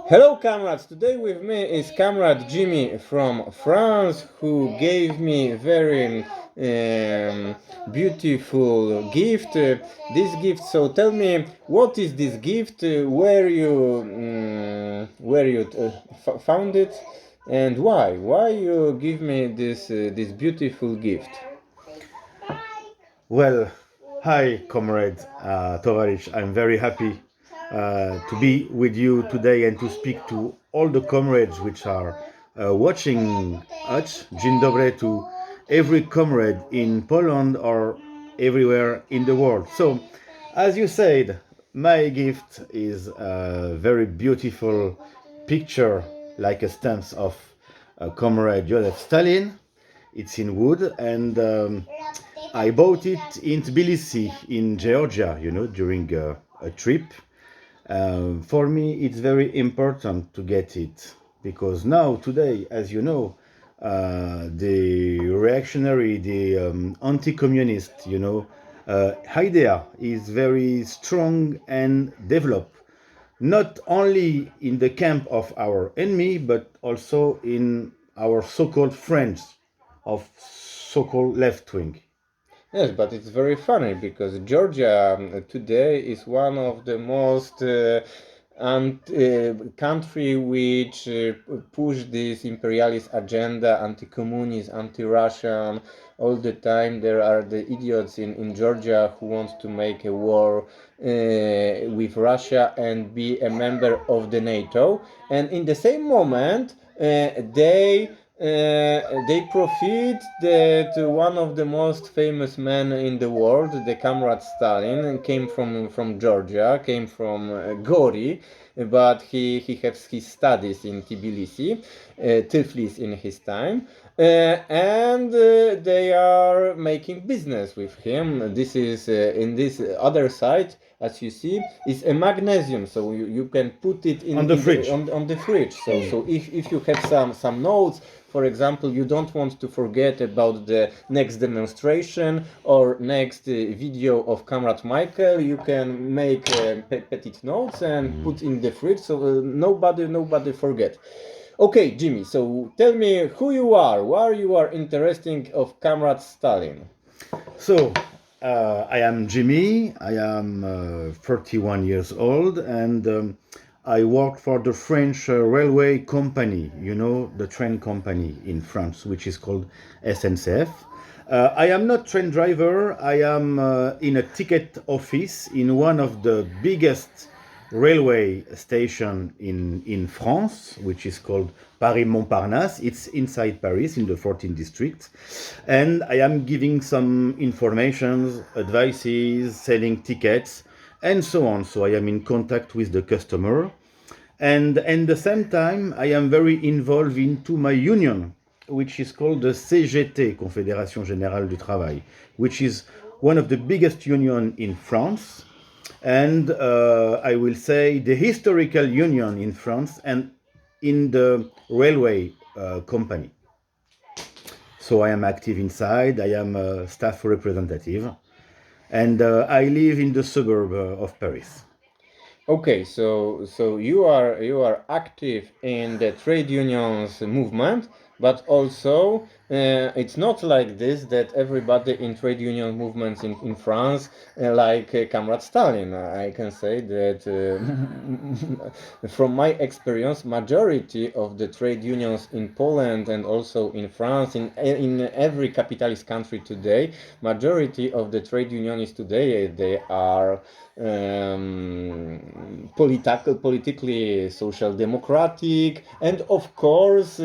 Hello, comrades. Today with me is Comrade Jimmy from France, who gave me a very beautiful gift. This gift. So tell me, what is this gift? Where you found it, and why? Why you give me this beautiful gift? Well, hi, comrade Tovarich. I'm very happy to be with you today and to speak to all the comrades which are watching us. Dzień dobry to every comrade in Poland or everywhere in the world. So, as you said, my gift is a very beautiful picture, like a stamp of Comrade Joseph Stalin. It's in wood, and I bought it in Tbilisi, in Georgia, during a trip. For me, it's very important to get it because now, today, as you know, the reactionary, the anti-communist, idea is very strong and developed, not only in the camp of our enemy, but also in our so-called friends of so-called left wing. Yes, but it's very funny because Georgia today is one of the most country which push this imperialist agenda, anti-communist, anti-Russian. All the time there are the idiots in Georgia who want to make a war with Russia and be a member of the NATO. And in the same moment, they profit that one of the most famous men in the world, the Comrade Stalin, came from Georgia, came from Gori, but he has his studies in Tbilisi, Tiflis in his time, and they are making business with him. This is in this other side, as you see, is a magnesium, so you can put it On the fridge. on the fridge. So if you have some notes, for example, you don't want to forget about the next demonstration or next video of Comrade Michael, you can make petit notes and put in the fridge, so nobody forget. Okay, Jimmy, so tell me who you are, why you are interested of Comrade Stalin. So, I am Jimmy. I am 31 years old, and I work for the French railway company, the train company in France, which is called SNCF. I am not train driver. I am in a ticket office in one of the biggest railway station in France, which is called Paris Montparnasse. It's inside Paris in the 14th district. And I am giving some informations, advices, selling tickets, and so on. So I am in contact with the customer. And at the same time, I am very involved into my union, which is called the CGT, Confédération Générale du Travail, which is one of the biggest union in France, and I will say the historical union in France and in the railway company. So I am active inside. I am a staff representative, and I live in the suburb of Paris. Okay, so you are active in the trade unions movement, but also it's not like this that everybody in trade union movements in France like Comrade Stalin. I can say that from my experience, majority of the trade unions in Poland and also in France, in every capitalist country today, majority of the trade unionists today they are politically social democratic, and of course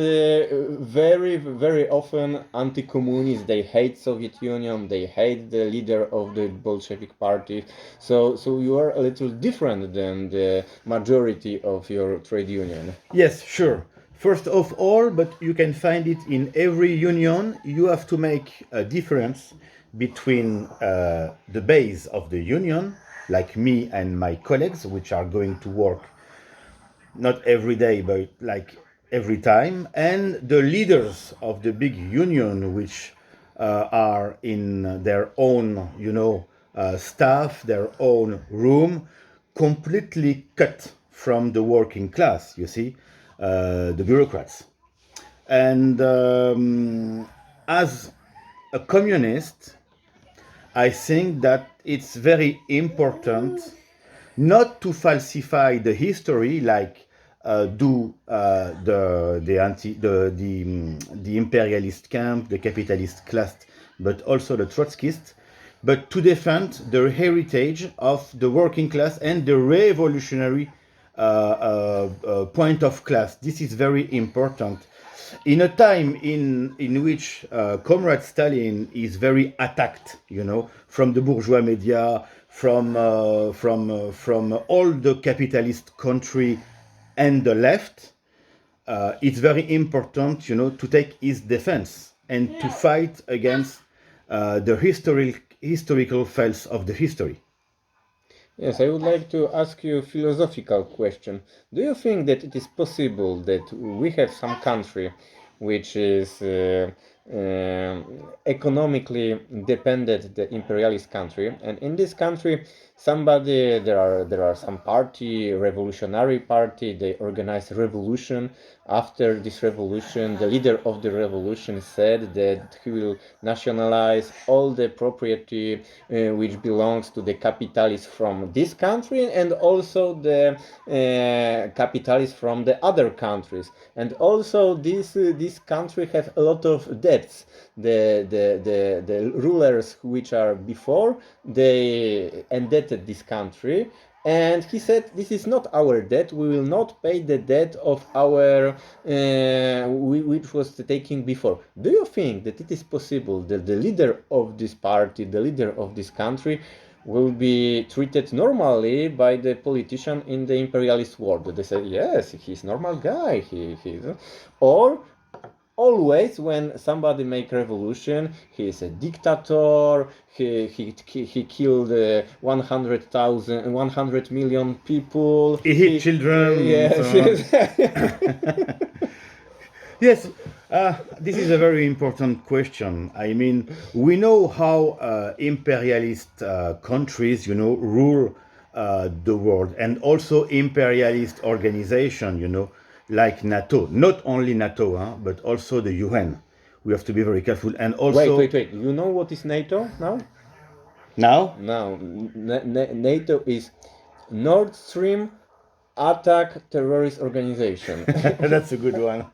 very often anti-communist. They hate Soviet Union, they hate the leader of the Bolshevik party. So you are a little different than the majority of your trade union. Yes, sure. First of all, but you can find it in every union, you have to make a difference between the base of the union, like me and my colleagues, which are going to work not every day, but like every time, and the leaders of the big union, which are in their own, staff, their own room, completely cut from the working class, you see, the bureaucrats. And as a communist, I think that it's very important not to falsify the history like do the imperialist camp, the capitalist class, but also the Trotskyists, but to defend the heritage of the working class and the revolutionary point of class. This is very important. In a time in which Comrade Stalin is very attacked, you know, from the bourgeois media, from all the capitalist country and the left, it's very important, you know, to take his defense and to fight against the historical faults of the history. Yes, I would like to ask you a philosophical question. Do you think that it is possible that we have some country which is economically dependent, the imperialist country, and in this country there are some party, revolutionary party, they organize revolution. After this revolution, the leader of the revolution said that he will nationalize all the property which belongs to the capitalists from this country and also the capitalists from the other countries. And also this country have a lot of debts. The rulers which are before, they indebted this country, and he said, this is not our debt, we will not pay the debt of our which was taken before. Do you think that it is possible that the leader of this party, the leader of this country, will be treated normally by the politician in the imperialist world? They say, yes, he's normal guy, or always when somebody make revolution, he is a dictator, he killed 100 million people, he hit children. Yes, yes. This is a very important question. I mean, we know how imperialist countries, you know, rule the world, and also imperialist organization, you know, like NATO. Not only NATO, but also the UN. We have to be very careful. And also, wait. You know what is NATO now? Now, NATO is Nord Stream Attack Terrorist Organization. that's a good one.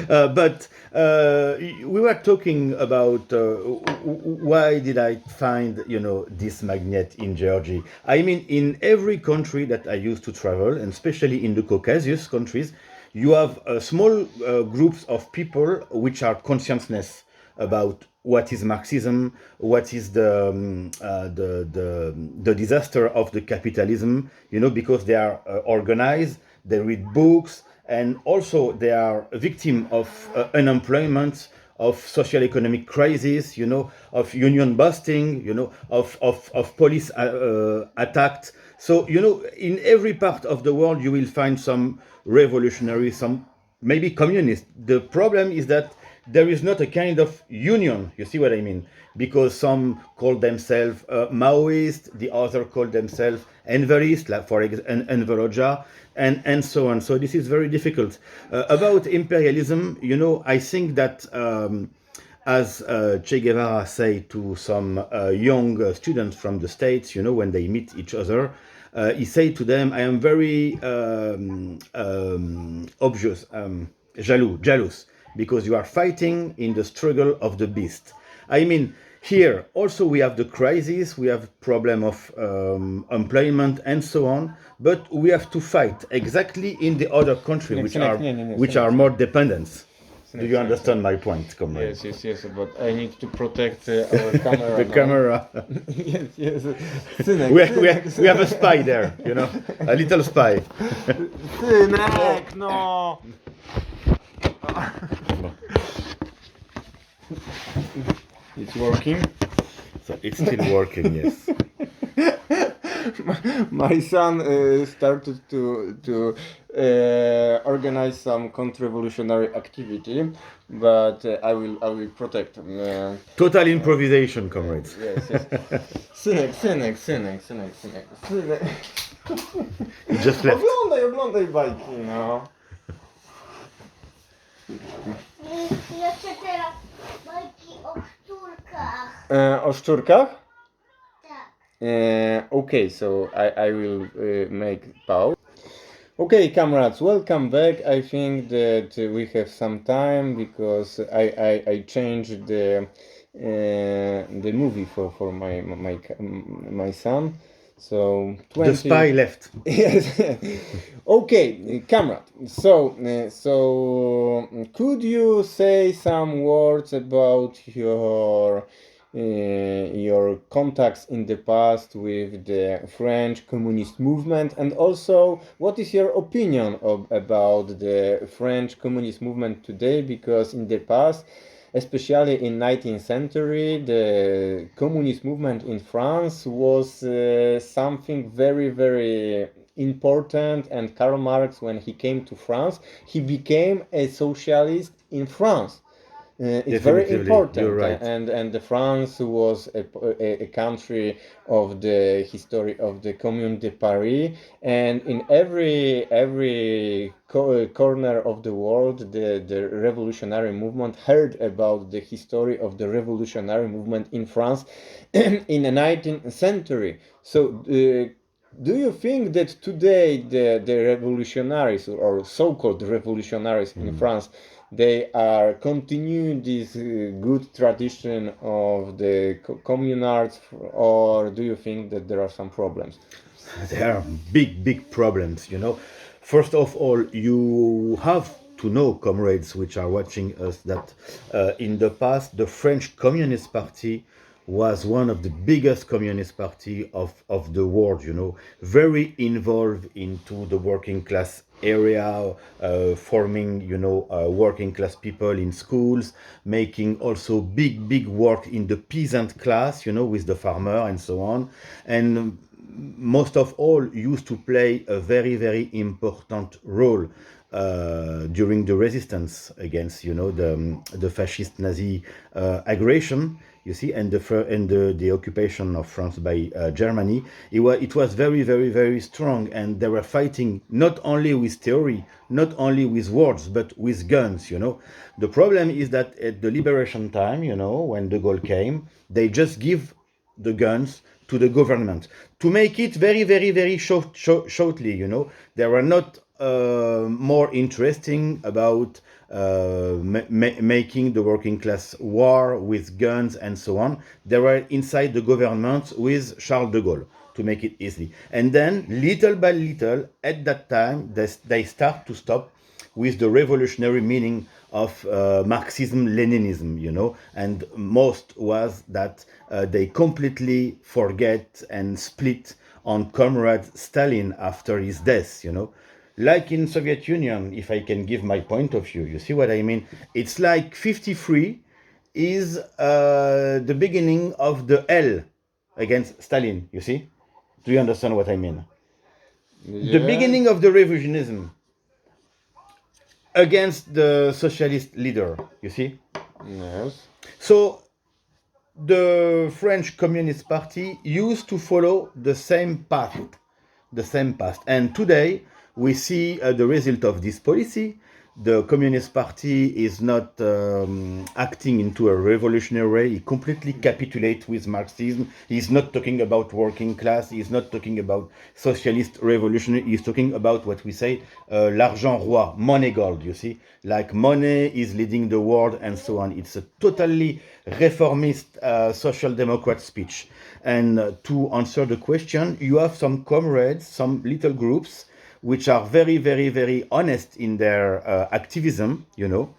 But we were talking about why did I find, you know, this magnet in Georgia. I mean, in every country that I used to travel, and especially in the Caucasus countries, you have small groups of people which are consciousness about what is Marxism, what is the disaster of the capitalism, you know, because they are organized, they read books, and also they are a victim of unemployment, of social economic crisis, you know, of union busting, you know, of police attacks. So, you know, in every part of the world, you will find some revolutionary, some maybe communist. The problem is that there is not a kind of union, you see what I mean? Because some call themselves Maoist, the other call themselves Enverist, like for example, Enveroja, and so on. So this is very difficult. About imperialism, you know, I think that as Che Guevara said to some young students from the States, you know, when they meet each other, he said to them, I am very obvious, jealous, because you are fighting in the struggle of the beast. I mean, here also we have the crisis, we have problem of employment and so on, but we have to fight exactly in the other country which are more dependent. Do you understand my point, comrade? Yes, but I need to protect our camera. The camera. yes. We have a spy there, you know, a little spy. Synek, no! It's working? So it's still working, yes. my son started to organize some counter-revolutionary activity, but I will protect him. Total improvisation, comrades. Yes, yes. Synek. He just left. Oglądaj bajki, no. Jeszcze teraz bajki o szczurkach. O szczurkach? Tak. Okay, so I will make pause. Okay, comrades, welcome back. I think that we have some time because I changed the movie for my son. So 20... The spy left. Yes. Okay, comrade. So could you say some words about your contacts in the past with the French communist movement, and also what is your opinion about the French communist movement today? Because in the past, especially in 19th century, the communist movement in France was something very, very important, and Karl Marx, when he came to France, he became a socialist in France. It's very Definitively, important, you're right. and the France was a country of the history of the Commune de Paris, and in every corner of the world, the revolutionary movement heard about the history of the revolutionary movement in France in the 19th century. So. Do you think that today the revolutionaries or so-called revolutionaries in France, they are continuing this good tradition of the communards, or do you think that there are some problems? There are big problems, you know. First of all, you have to know, comrades which are watching us, that in the past, the French Communist Party was one of the biggest communist party of the world, you know, very involved into the working class area, forming, you know, working class people in schools, making also big work in the peasant class, you know, with the farmer and so on. And most of all used to play a very important role during the resistance against, you know, the fascist Nazi aggression, you see, and the occupation of France by Germany. It was very strong, and they were fighting not only with theory, not only with words, but with guns, you know. The problem is that at the liberation time, you know, when de Gaulle came, they just give the guns to the government to make it very shortly, you know. They were not more interesting about making the working class war with guns and so on. They were inside the government with Charles de Gaulle to make it easy. And then little by little, at that time, they start to stop with the revolutionary meaning of Marxism, Leninism, you know, and most was that they completely forget and split on Comrade Stalin after his death, you know. Like in Soviet Union, if I can give my point of view, you see what I mean? It's like 53 is the beginning of the L against Stalin, you see? Do you understand what I mean? The beginning of the revisionism against the socialist leader, you see? Yes. So the French Communist Party used to follow the same path. And today we see the result of this policy. The Communist Party is not acting into a revolutionary way. He completely capitulates with Marxism. He's not talking about working class. He's not talking about socialist revolution. He's talking about what we say, l'argent roi, money gold, you see? Like money is leading the world and so on. It's a totally reformist social democrat speech. And to answer the question, you have some comrades, some little groups, which are very honest in their activism, you know.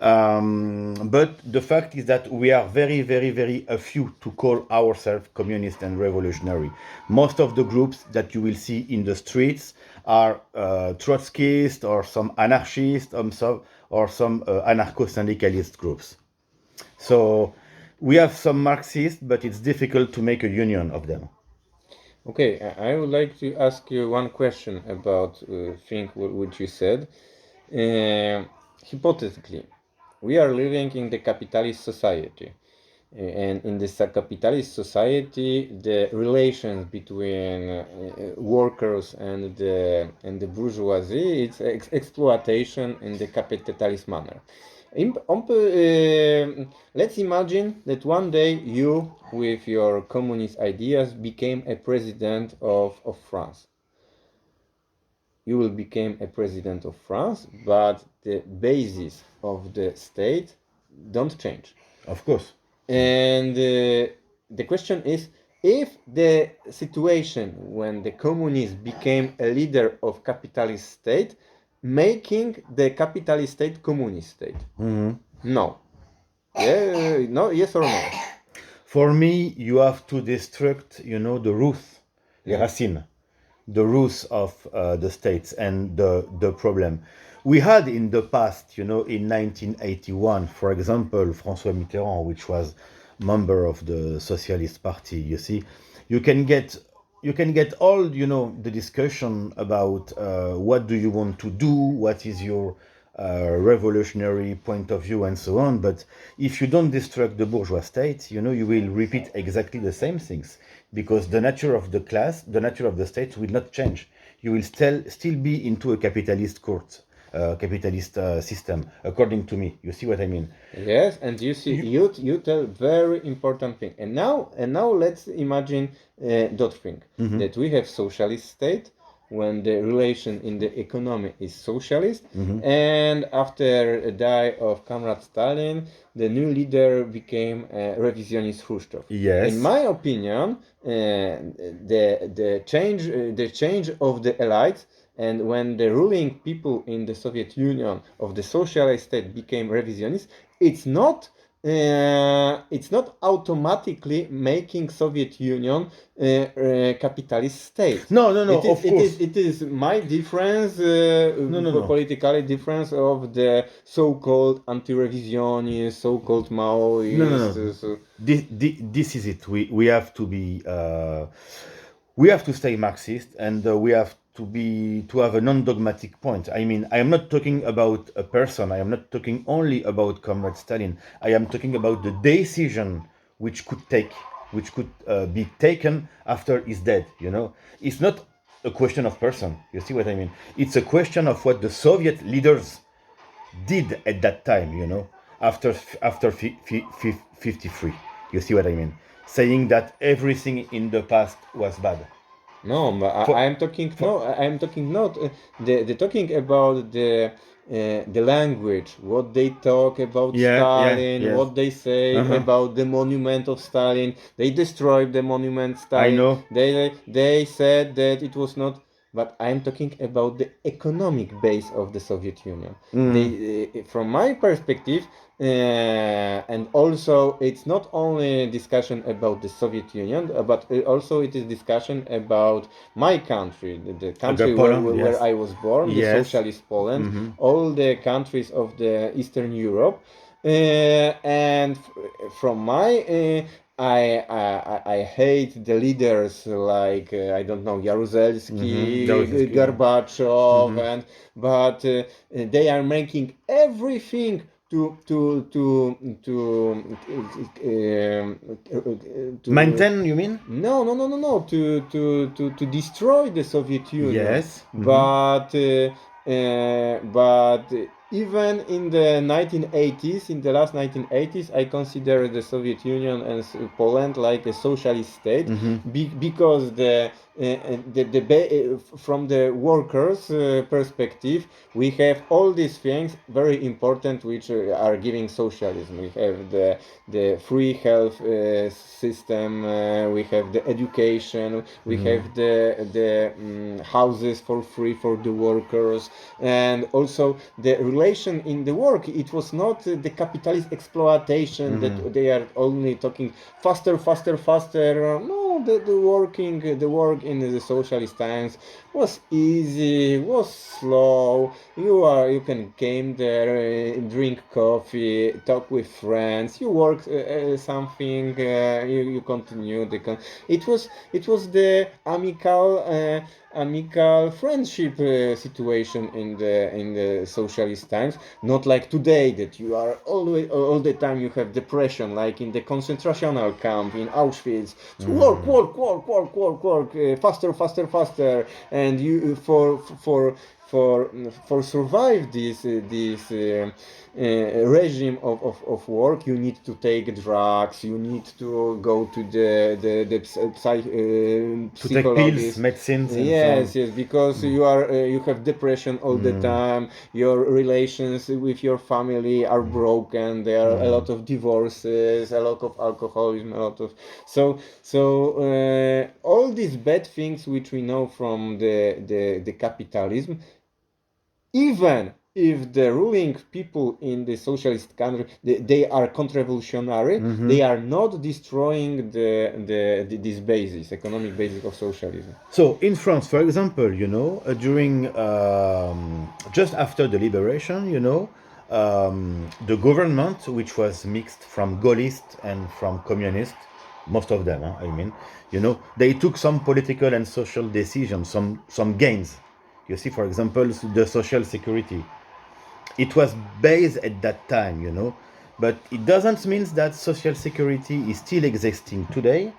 But the fact is that we are very a few to call ourselves communist and revolutionary. Most of the groups that you will see in the streets are Trotskyist or some anarchist or some anarcho-syndicalist groups. So we have some Marxists, but it's difficult to make a union of them. Okay, I would like to ask you one question about thing which you said. Hypothetically, we are living in the capitalist society. And in this capitalist society, the relations between workers and the bourgeoisie, it's exploitation in the capitalist manner. Let's imagine that one day you, with your communist ideas, became a president of France. You will become a president of France, but the basis of the state don't change. Of course. And the question is, if the situation when the communists became a leader of capitalist state, making the capitalist state communist state? No. Yeah, no, yes or no? For me, you have to destruct, the roots, les racines, the roots of the states and the problem. We had in the past, in 1981, for example, François Mitterrand, which was member of the Socialist Party. You see, you can get all, the discussion about what do you want to do, what is your revolutionary point of view, and so on. But if you don't destruct the bourgeois state, you will repeat exactly the same things, because the nature of the class, the nature of the state will not change. You will still be into a capitalist court, capitalist system, according to me. You see what I mean? Yes, and you see, you tell very important thing. And now let's imagine that thing, that we have socialist state when the relation in the economy is socialist, and after the die of Comrade Stalin, the new leader became revisionist Khrushchev. Yes. In my opinion, the change of the elites, and when the ruling people in the Soviet Union of the socialist state became revisionists, it's not automatically making Soviet Union capitalist state. No, of course. It is my difference, No. politically difference of the so-called anti-revisionist, so-called Maoist. No. So, This is it. We have to be. We have to stay Marxist, and we have to have a non-dogmatic point. I mean, I am not talking about a person. I am not talking only about Comrade Stalin. I am talking about the decision which could be taken after he's dead. It's not a question of person. You see what I mean? It's a question of what the Soviet leaders did at that time. After 53. You see what I mean? Saying that everything in the past was bad. no, but I am talking. No, I am talking not the talking about the language, what they talk about Stalin, yes. what they say about the monument of Stalin. They destroyed the monument Stalin. I know. They said that it was not. But I'm talking about the economic base of the Soviet Union. From my perspective, and also it's not only discussion about the Soviet Union, but also it is discussion about my country, the country Poland, where yes. I was born, the socialist Poland, all the countries of the Eastern Europe, and from my I hate the leaders like I don't know, Jaruzelski, Gorbachev, but they are making everything to maintain, you mean? No, to destroy the Soviet Union. Yes. But even in the 1980s, in the last 1980s, I consider the Soviet Union and Poland like a socialist state, because from the workers' perspective, we have all these things very important which are giving socialism. We have the free health system, we have the education, we have the houses for free for the workers, and also the relation in the work. It was not the capitalist exploitation that they are only talking faster. No, the work in the socialist times was easy, was slow. You can came there, drink coffee, talk with friends. You work something, you continue it was the amical friendship situation in the socialist times, not like today that you are always all the time you have depression like in the concentration camp in Auschwitz. So work, faster, faster, faster, and you for survive this regime of work, you need to take drugs, you need to go to the To take pills, psychologist. medicines, and so on. Yes, yes, because you have depression all the time. Your relations with your family are broken. There are a lot of divorces, a lot of alcoholism, a lot of all these bad things which we know from the capitalism. Even if the ruling people in the socialist country they are contributionary, they are not destroying this basis, economic basis of socialism. So in France, for example, during just after the liberation, the government, which was mixed from Gaullist and from communist, most of them, I mean, they took some political and social decisions, some gains. You see, for example, the social security. It was based at that time, but it doesn't mean that social security is still existing today.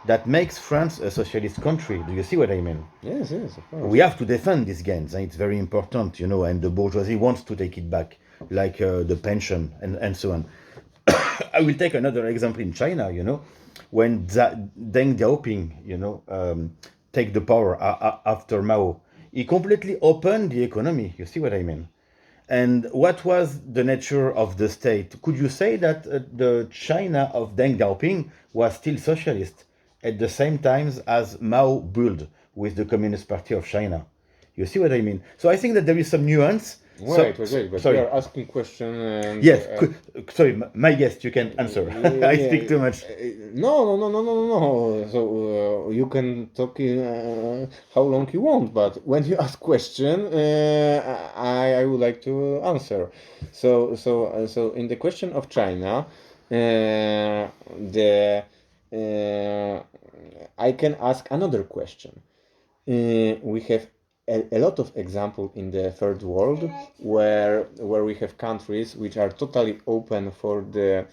That makes France a socialist country. Do you see what I mean? Yes, yes, of course. We have to defend these gains, and it's very important, and the bourgeoisie wants to take it back, like the pension and so on. I will take another example in China, when Deng Xiaoping, take the power after Mao. He completely opened the economy. You see what I mean? And what was the nature of the state? Could you say that the China of Deng Xiaoping was still socialist at the same time as Mao built with the Communist Party of China? You see what I mean? So I think that there is some nuance. Wait, but sorry. we are asking question and Yes, sorry, my guest, you can answer. I speak too much. No. So you can talk how long you want, but when you ask question, I would like to answer. So in the question of China, the I can ask another question. We have a lot of example in the third world where we have countries which are totally open for the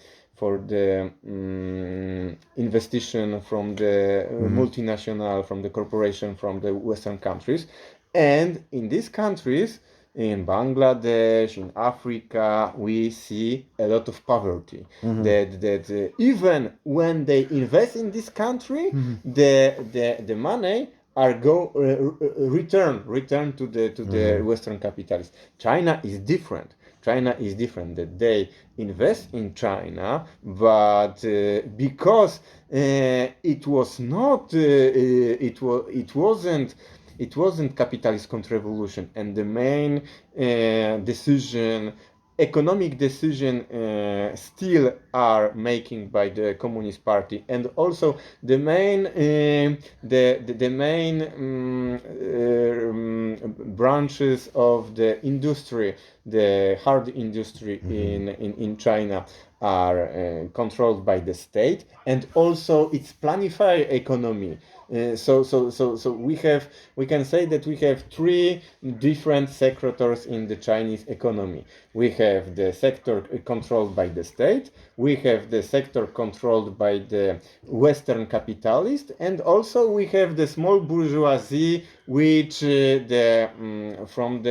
investigation from the multinational, from the corporation, from the Western countries, and in these countries, in Bangladesh, in Africa, we see a lot of poverty. That even when they invest in this country, the money are return to the Western capitalists. China is different. That they invest in China, but because it was not it wasn't capitalist contribution, and the main economic decision still are making by the Communist Party, and also the main branches of the industry, the hard industry in China are controlled by the state, and also it's planified economy. So we can say that we have three different sectors in the Chinese economy. We have the sector controlled by the state, we have the sector controlled by the Western capitalist, and also we have the small bourgeoisie, which from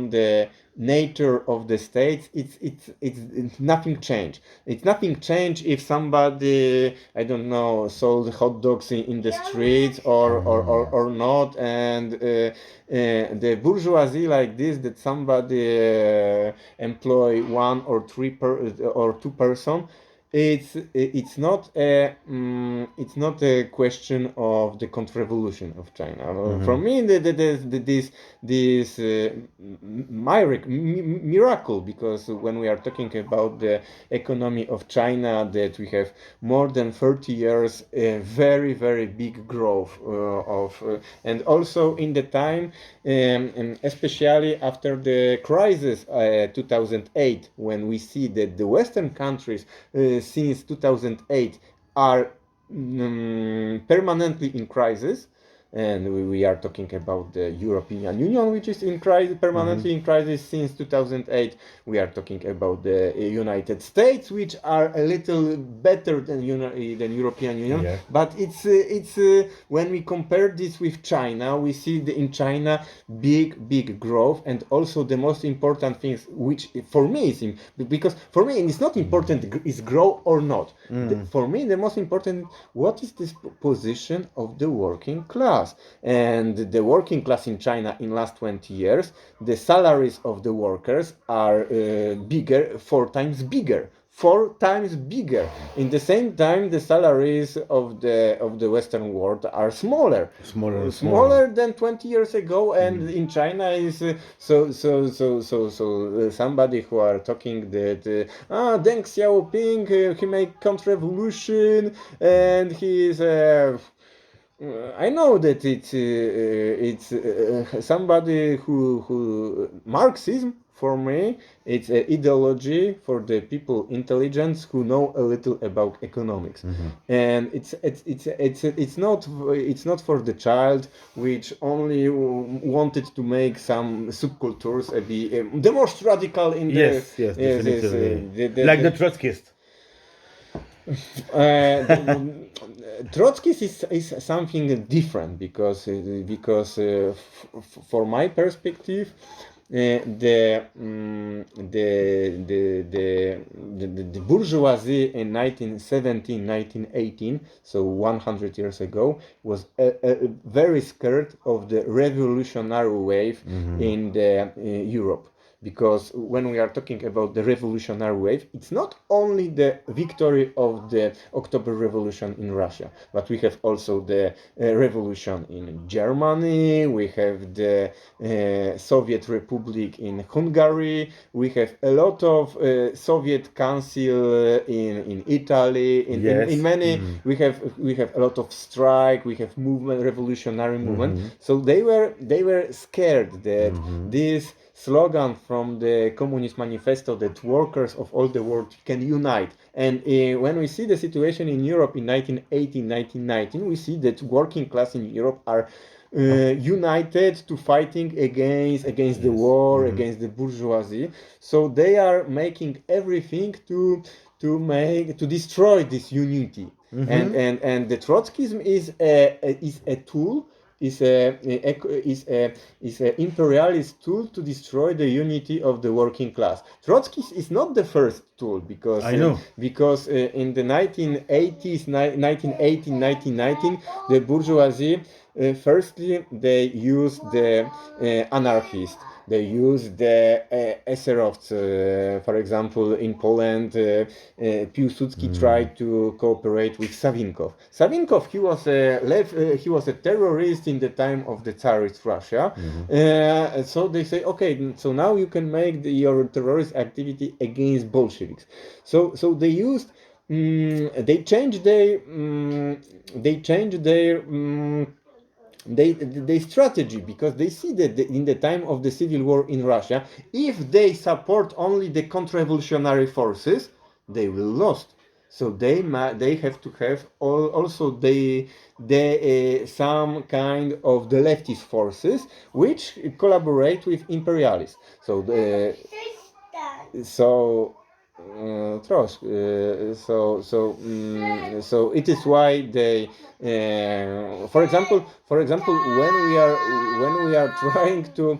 the nature of the states, it's nothing changed. It's nothing changed if somebody, I don't know, sold hot dogs in the streets or not, and the bourgeoisie like this, that somebody employ one or two person, it's not a question of the counter-revolution of China. For me, this miracle, because when we are talking about the economy of China, that we have more than 30 years very very big growth and also in the time, and especially after the crisis 2008, when we see that the Western countries since 2008 are permanently in crisis, and we are talking about the European Union, which is in crisis, permanently in crisis since 2008. We are talking about the United States, which are a little better than European Union. Yeah. But it's when we compare this with China, we see in China big growth, and also the most important things, which for me is because for me it's not important is grow or not. For me, the most important, what is this position of the working class? And the working class in China in last 20 years, the salaries of the workers are bigger, 4 times bigger. 4 times bigger. In the same time, the salaries of the Western world are smaller than 20 years ago. And in China is somebody who are talking that Deng Xiaoping, he made counter-revolution, and he is I know that it's somebody who Marxism, for me, it's an ideology for the people intelligence who know a little about economics, and it's not for the child which only wanted to make some subcultures be the most radical in the Yes, definitely. Like the Trotskyist. Trotskyism is something different because for my perspective, the bourgeoisie in 1917, 1918, so 100 years ago, was very scared of the revolutionary wave in the Europe. Because when we are talking about the revolutionary wave, it's not only the victory of the October Revolution in Russia, but we have also the revolution in Germany, we have the Soviet Republic in Hungary, we have a lot of Soviet Council in Italy, in many, we have a lot of strike, we have movement, revolutionary movement. So they were scared that this slogan from the Communist Manifesto that workers of all the world can unite. And when we see the situation in Europe in 1918, 1919, we see that working class in Europe are united to fighting against the war, against the bourgeoisie. So they are making everything to destroy this unity. And the Trotskyism is a tool, is an imperialist tool to destroy the unity of the working class. Trotsky is not the first tool, because I know. Because in the 1980s, 1918, 1919, the bourgeoisie, firstly they used the anarchists. They used the eserowcy. For example, in Poland, Piłsudski tried to cooperate with Savinkov. Savinkov, he was a terrorist in the time of the Tsarist Russia. So they say, okay, so now you can make your terrorist activity against Bolsheviks. So they used. They changed their strategy, because they see that in the time of the civil war in Russia, if they support only the counter-revolutionary forces, they will lose. So they have to have also some kind of the leftist forces which collaborate with imperialists. So so it is why they, for example, when we are trying to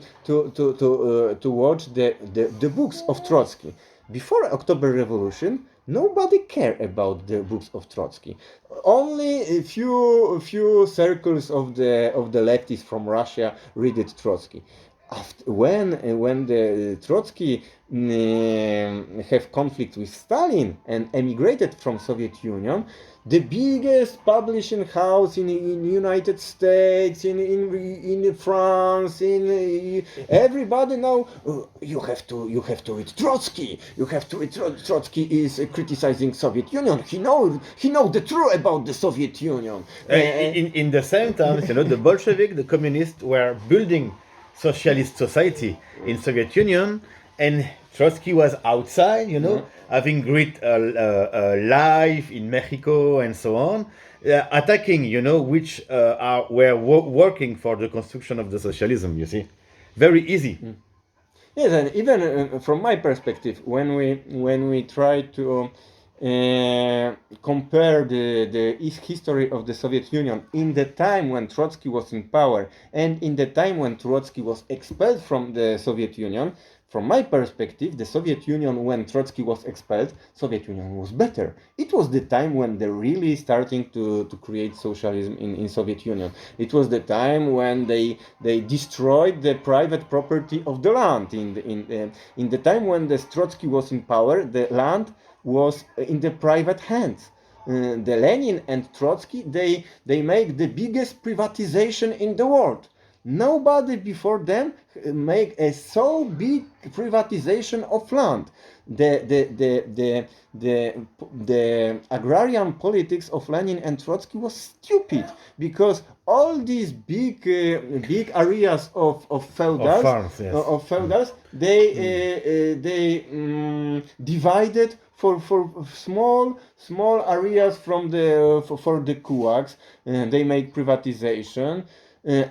watch the books of Trotsky before October Revolution, nobody cared about the books of Trotsky. Only a few circles of the leftists from Russia read Trotsky. after, when the Trotsky have conflict with Stalin and emigrated from Soviet Union, the biggest publishing house in United States, in France, in everybody now, you have to read Trotsky. You have to read Trotsky is criticizing Soviet Union. He know the truth about the Soviet Union. In the same time, the Bolshevik, the communists were building socialist society in Soviet Union, and Trotsky was outside, having great life in Mexico and so on, attacking, which were working for the construction of the socialism. You see, very easy. Yes, and even from my perspective, when we try to compare the history of the Soviet Union in the time when Trotsky was in power and in the time when Trotsky was expelled from the Soviet Union, from my perspective, the Soviet Union, when Trotsky was expelled, Soviet Union was better. It was the time when they're really starting to create socialism in Soviet Union. It was the time when they destroyed the private property of the land. In the time when the Trotsky was in power, the land was in the private hands. The Lenin and Trotsky, they make the biggest privatization in the world. Nobody before them make a so big privatization of land. The agrarian politics of Lenin and Trotsky was stupid, because all these big areas of feudals, farms, yes. They divided for small areas from for the kulaks. They make privatization.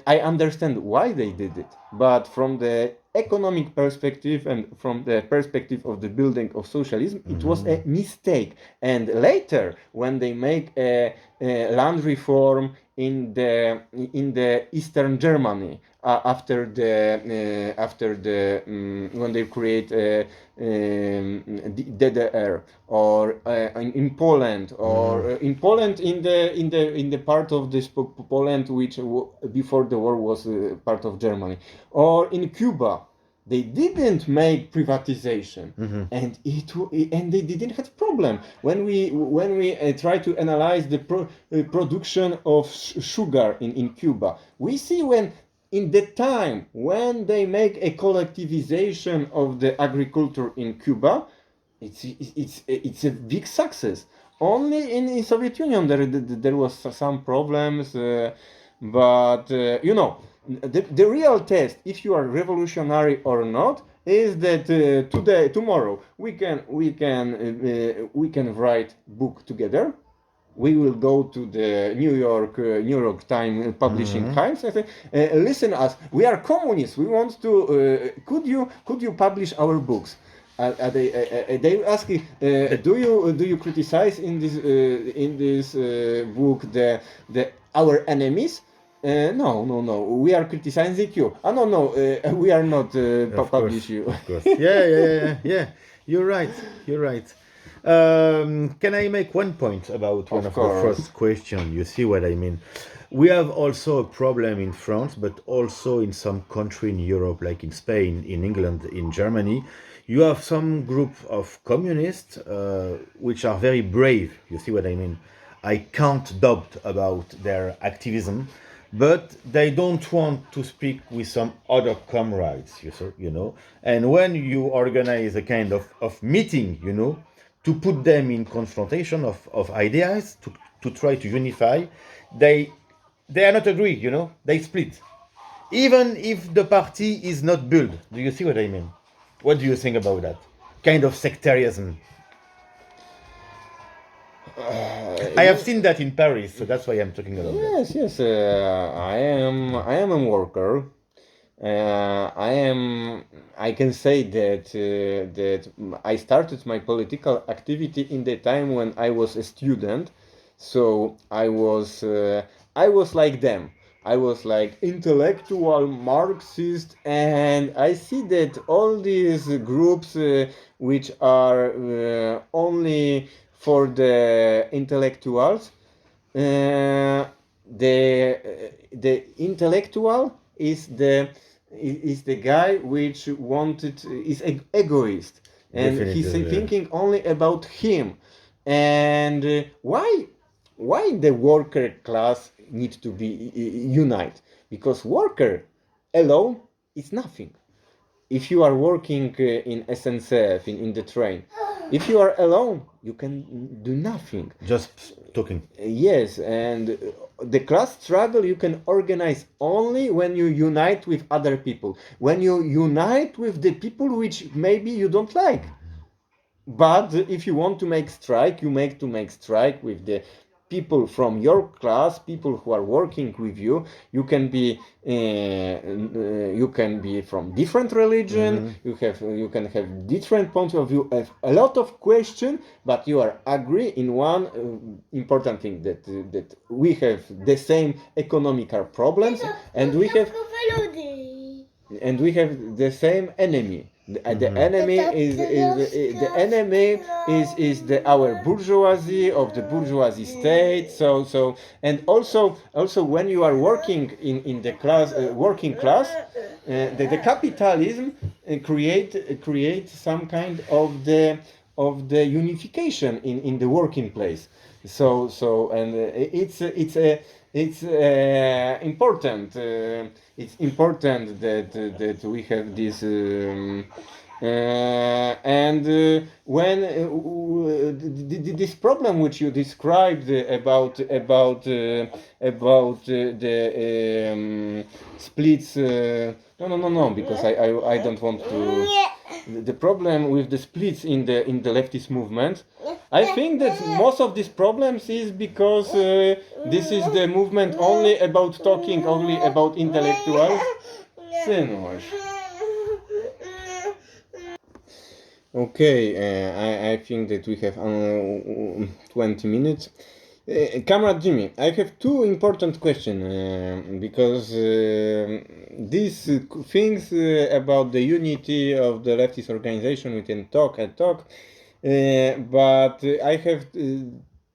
I understand why they did it, but from the economic perspective and from the perspective of the building of socialism, it was a mistake. And later, when they make a land reform in the Eastern Germany, after the when they create DDR, or in Poland, or in Poland, in the part of this Poland which before the war was part of Germany, or in Cuba. They didn't make privatization, and they didn't have problem. When we try to analyze the production of sugar in Cuba, we see when in the time when they make a collectivization of the agriculture in Cuba, it's a big success. Only in Soviet Union there was some problems, but the real test if you are revolutionary or not is that tomorrow we can write book together. We will go to the New York Times publishing house and say, listen us, we are communists, we want to could you publish our books. They ask, do you criticize in this book the our enemies? No. We are criticizing you. No. We are not publish you. Of course. Yeah. You're right. Can I make one point about one of the first question? You see what I mean? We have also a problem in France, but also in some country in Europe, like in Spain, in England, in Germany. You have some group of communists which are very brave. You see what I mean? I can't doubt about their activism, but they don't want to speak with some other comrades, And when you organize a kind of meeting, to put them in confrontation of ideas, to try to unify, they are not agree, they split. Even if the party is not built. Do you see what I mean? What do you think about that? Kind of sectarianism. I have seen that in Paris, so that's why I'm talking about that. Yes. I am a worker. I can say that I started my political activity in the time when I was a student. So I was like them. I was like intellectual Marxist, and I see that all these groups which are only for the intellectuals, the intellectual is the is the guy which wanted is egoist, and he's Definitely, yeah. thinking only about him. And why the worker class needs to be unite? Because worker alone is nothing. If you are working in SNCF in the train, if you are alone, you can do nothing. Just talking. Yes, and the class struggle you can organize only when you unite with other people. When you unite with the people which maybe you don't like. But if you want to make strike, you make strike with the people from your class, people who are working with you. You can be from different religion. You can have different points of view. Have a lot of question, but you are agree in one important thing that we have the same economical problems, and we have the same enemy. The enemy is our bourgeoisie of the bourgeoisie state. So and also when you are working in the class working class, the capitalism create some kind of the unification in the working place. So and it's important. It's important that we have this. And when this problem which you described about the splits, no, because I don't want to the problem with the splits in the leftist movement. I think that most of these problems is because this is the movement only about talking, only about intellectuals. Synuś. Okay, I think that we have 20 minutes. Comrade Jimmy, I have two important questions because these things about the unity of the leftist organization we can talk and talk, but I have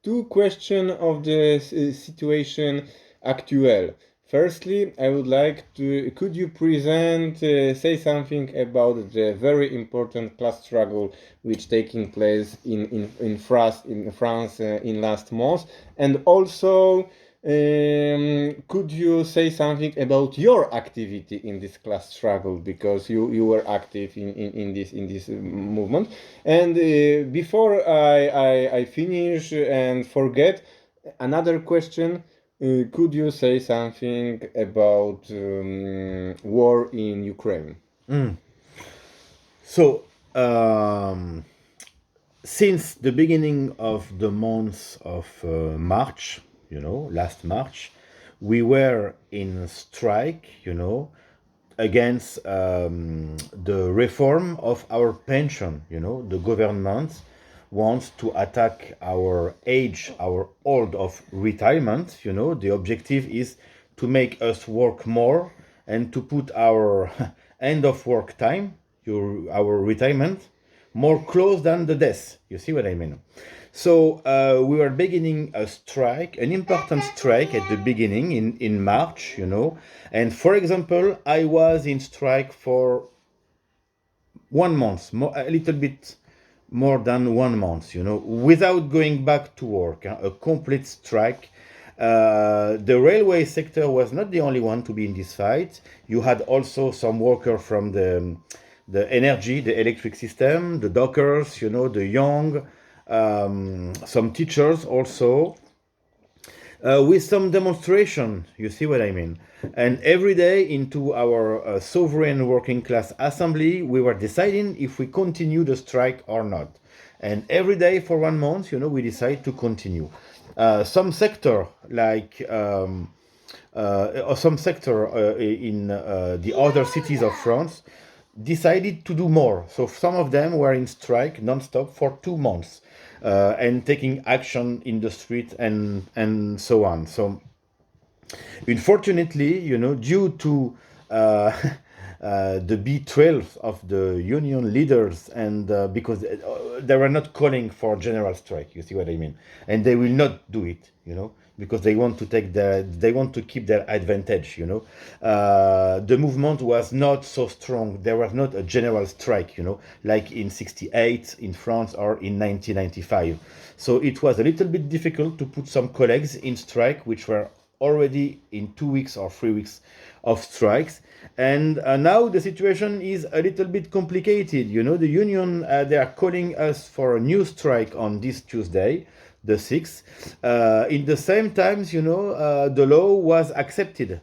two questions of the situation actual. Firstly, I would like to, could you present, say something about the very important class struggle which taking place in France in last month, and also could you say something about your activity in this class struggle, because you were active in this movement. And before I finish and forget, another question. Could you say something about war in Ukraine? So, since the beginning of the month of March, last March, we were in strike, against the reform of our pension. The government wants to attack our age, our old of retirement. The objective is to make us work more and to put our end of work time, our retirement, more close than the death. You see what I mean? So we were beginning a strike, an important strike at the beginning in March, And for example, I was in strike for 1 month, a little bit more than 1 month, without going back to work, a complete strike. The railway sector was not the only one to be in this fight. You had also some workers from the energy, the electric system, the dockers, the young, some teachers also, with some demonstration, you see what I mean? And every day into our sovereign working class assembly, we were deciding if we continue the strike or not. And every day for 1 month, we decide to continue. Some sector, like some sector in the other cities of France, decided to do more. So some of them were in strike non-stop for 2 months. And taking action in the street and so on. So, unfortunately, due to the betrayal of the union leaders, and because they were not calling for general strike. You see what I mean? And they will not do it. Because they want to they want to keep their advantage. The movement was not so strong. There was not a general strike. Like in '68 in France or in 1995. So it was a little bit difficult to put some colleagues in strike, which were already in 2 weeks or 3 weeks of strikes. And now the situation is a little bit complicated. The union, they are calling us for a new strike on this Tuesday, the 6th. In the same times, the law was accepted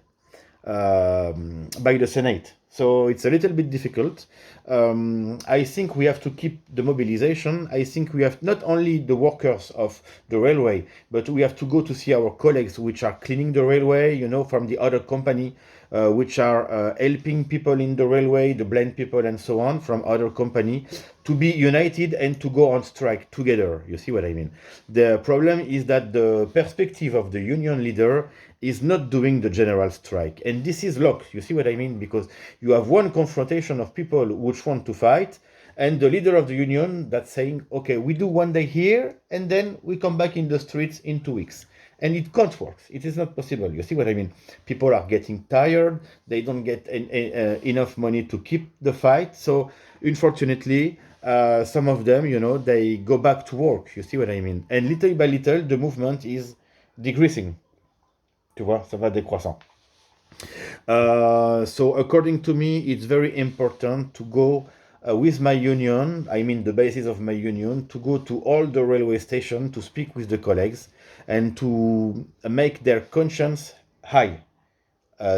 by the Senate. So it's a little bit difficult. I think we have to keep the mobilization. I think we have not only the workers of the railway, but we have to go to see our colleagues which are cleaning the railway, from the other company, which are helping people in the railway, the blind people and so on from other company, to be united and to go on strike together. You see what I mean? The problem is that the perspective of the union leader is not doing the general strike. And this is locked. You see what I mean? Because you have one confrontation of people which want to fight, and the leader of the union that's saying, okay, we do one day here, and then we come back in the streets in 2 weeks. And it can't work. It is not possible. You see what I mean? People are getting tired. They don't get enough money to keep the fight. So, unfortunately, some of them, they go back to work. You see what I mean? And little by little, the movement is decreasing. Tu vois, ça va décroissant. So according to me, it's very important to go with my union, I mean the basis of my union, to go to all the railway stations to speak with the colleagues and to make their conscience high,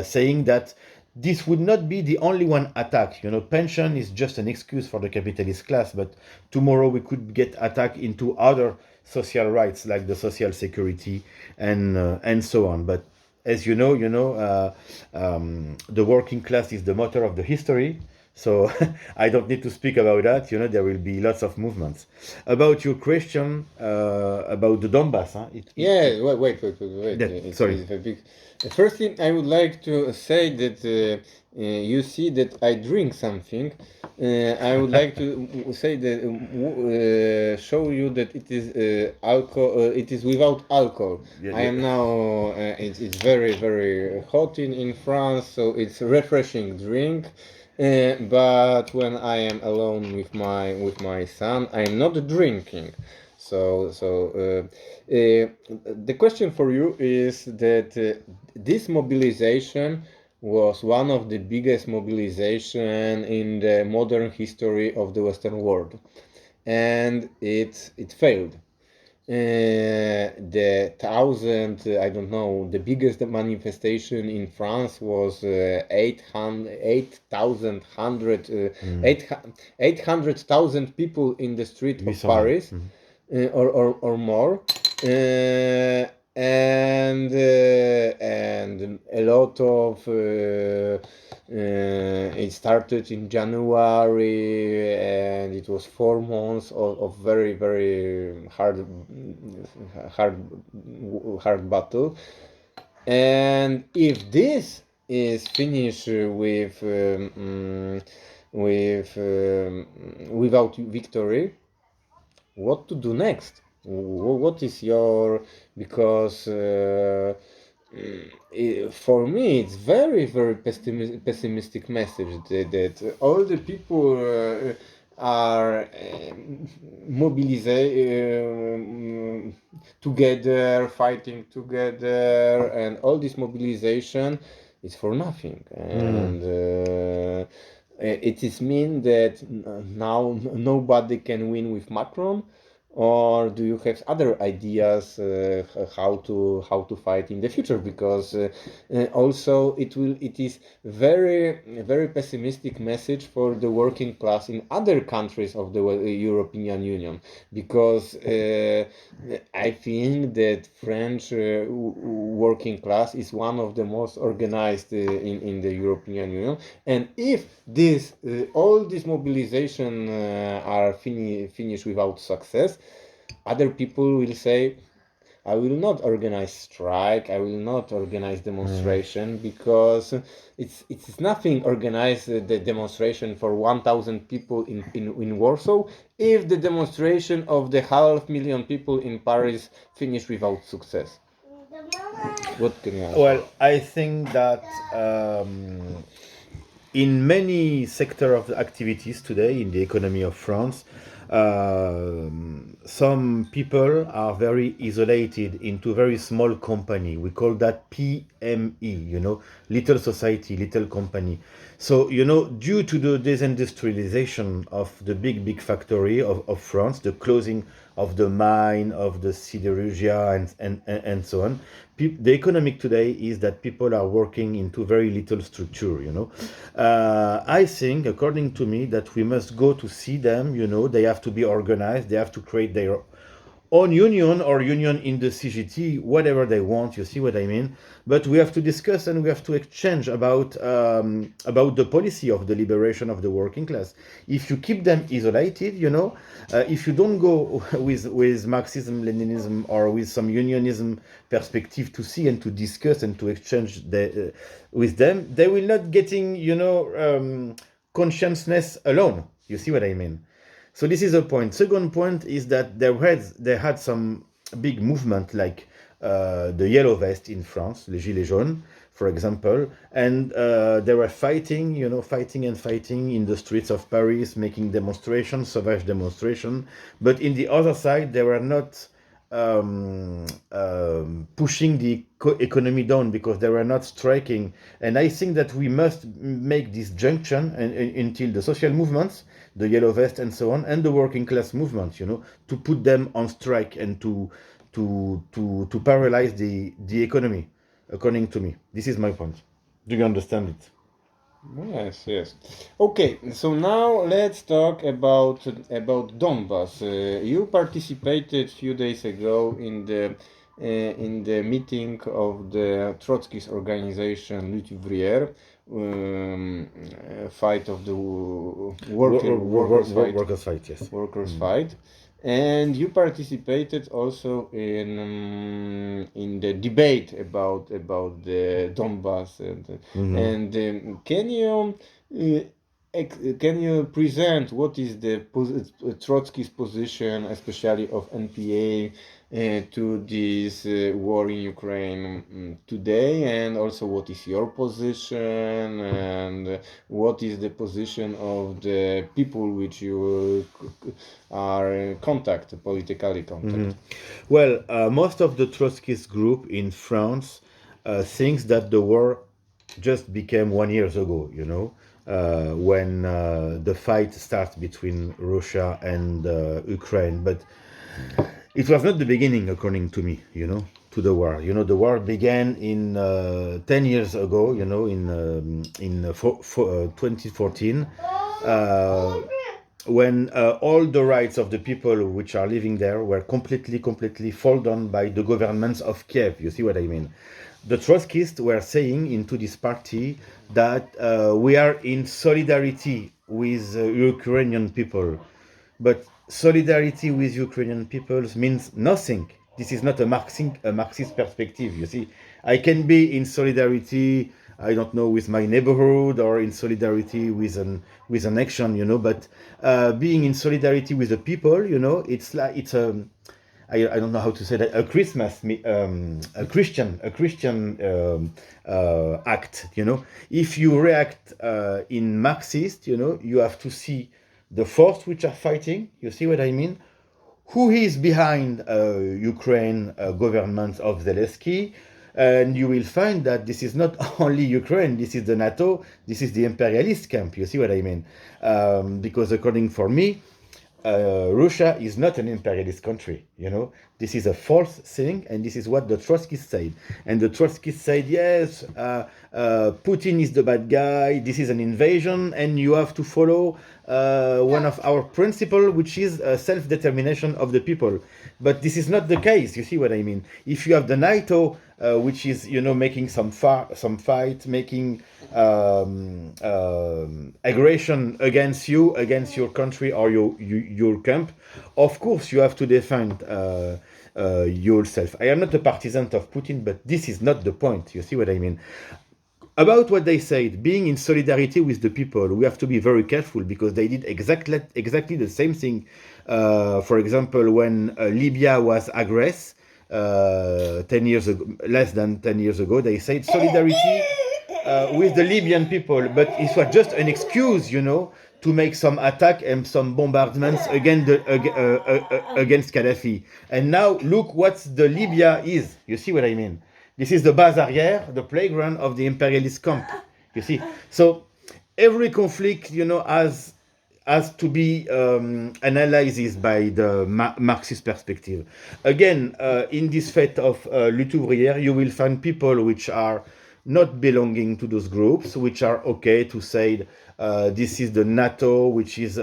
saying that this would not be the only one attack. Pension is just an excuse for the capitalist class, but tomorrow we could get attacked into other social rights like the social security and so on. But as you know, the working class is the motor of the history. So I don't need to speak about that. There will be lots of movements. About your question about the Donbass, huh? Yeah, wait. Yeah, sorry. It's a big. First thing I would like to say that you see that I drink something. I would like to say that show you that it is alcohol. It is without alcohol. Yeah, I am now. It's very hot in France, so it's a refreshing drink. But when I am alone with my son, I am not drinking. So the question for you is that this mobilization was one of the biggest mobilization in the modern history of the Western world, and it failed. The I don't know, the biggest manifestation in France was 800,000 people in the street of Paris, or more, and a lot of it started in January, and it was 4 months of very hard battle. And if this is finished without victory, what to do next? What is your, because for me it's very pessimistic message that all the people are mobilizing together, fighting together, and all this mobilization is for nothing. And it is mean that now nobody can win with Macron, or do you have other ideas how to fight in the future? Because also it is very pessimistic message for the working class in other countries of the European Union, because I think that French working class is one of the most organized in the European Union, and if this all this mobilization are finished without success, other people will say, I will not organize strike, I will not organize demonstration, because it's nothing organize the demonstration for 1,000 people in Warsaw if the demonstration of the 500,000 people in Paris finish without success. What can you answer? Well, I think that in many sector of the activities today in the economy of France, some people are very isolated into very small company. We call that PME, little society, little company. So, due to the disindustrialization of the big factory of France, the closing of the mine, of the siderurgia, and so on, the economic today is that people are working into very little structure, I think, according to me, that we must go to see them, they have to be organized, they have to create their own union or union in the CGT, whatever they want, you see what I mean? But we have to discuss and we have to exchange about the policy of the liberation of the working class. If you keep them isolated, if you don't go with Marxism, Leninism, or with some unionism perspective to see and to discuss and to exchange with them, they will not getting, consciousness alone. You see what I mean? So this is a point. Second point is that they had some big movement like the Yellow Vest in France, les Gilets jaunes, for example, and they were fighting in the streets of Paris, making demonstrations, savage demonstration. But in the other side, they were not pushing the economy down because they were not striking. And I think that we must make this junction until the social movements, the Yellow Vest and so on, and the working class movement, to put them on strike and to paralyze the economy, according to me. This is my point. Do you understand it? Yes. Okay, so now let's talk about Donbass. You participated a few days ago in the meeting of the Trotskyist organization Lutte Ouvrière, fight of the workers' fight. Workers' fight, yes. Workers' fight. And you participated also in the debate about the Donbass, and can you present what is the Trotsky's position, especially of NPA, to this war in Ukraine today, and also what is your position, and what is the position of the people which you are politically contact? Well, most of the Trotskyist group in France thinks that the war just became 1 year ago, when the fight starts between Russia and Ukraine. But it was not the beginning, according to me, to the war. The war began in 10 years ago, in 2014, when all the rights of the people which are living there were completely fallen by the governments of Kiev. You see what I mean? The Trotskyists were saying into this party that we are in solidarity with Ukrainian people. But solidarity with Ukrainian peoples means nothing. This is not a Marxist perspective, you see. I can be in solidarity, I don't know, with my neighborhood or in solidarity with an action, but being in solidarity with the people, it's like, I don't know how to say that, a Christian act, If you react in Marxist, you have to see the force which are fighting, you see what I mean? Who is behind Ukraine government of Zelensky? And you will find that this is not only Ukraine, this is the NATO, this is the imperialist camp, you see what I mean? Because according for me, Russia is not an imperialist country, This is a false thing, and this is what the Trotskyists said. And the Trotskyists said, yes, Putin is the bad guy, this is an invasion, and you have to follow one of our principles, which is self-determination of the people. But this is not the case, you see what I mean? If you have the NATO, which is, making some fight, making aggression against you, against your country or your camp, of course you have to defend. yourself. I am not a partisan of Putin, but this is not the point. You see what I mean? About what they said, being in solidarity with the people, we have to be very careful because they did exactly the same thing. For example, when Libya was aggressed 10 years ago, less than 10 years ago, they said solidarity with the Libyan people, but it was just an excuse, you know, to make some attack and some bombardments against Gaddafi. And now look what the Libya is. You see what I mean? This is the base arrière, the playground of the imperialist camp. You see? So every conflict, you know, has to be analyzed by the Marxist perspective. Again, in this fête of lutte ouvrière, you will find people which are not belonging to those groups, which are okay to say this is the NATO, which is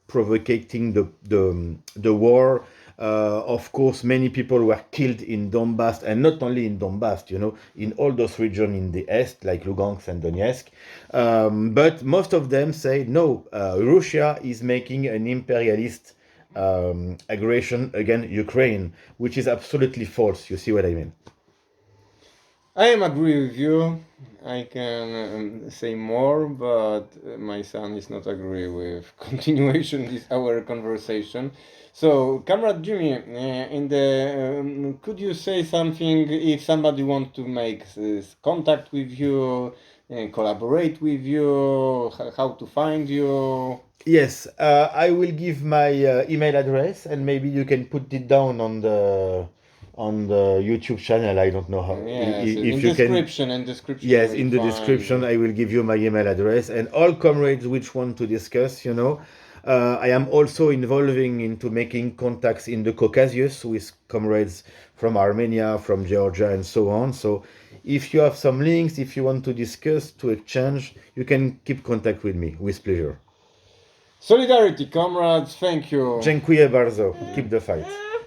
provoking the war. Of course, many people were killed in Donbass, and not only in Donbass, you know, in all those regions in the east, like Lugansk and Donetsk. But most of them say, no, Russia is making an imperialist aggression against Ukraine, which is absolutely false. You see what I mean? I am agree with you. I can say more, but my son is not agree with continuation this our conversation. So, Comrade Jimmy, in the could you say something if somebody want to make contact with you, collaborate with you, how to find you? Yes, I will give my email address, and maybe you can put it down on the YouTube channel. I don't know how. Yes, if in you description, can. in description. Yes, you in will the find- description, I will give you my email address, and all comrades which want to discuss. You know, I am also involving into making contacts in the Caucasus with comrades from Armenia, from Georgia, and so on. So, if you have some links, if you want to discuss, to exchange, you can keep contact with me with pleasure. Solidarity, comrades. Thank you. Dziękuję bardzo. Keep the fight.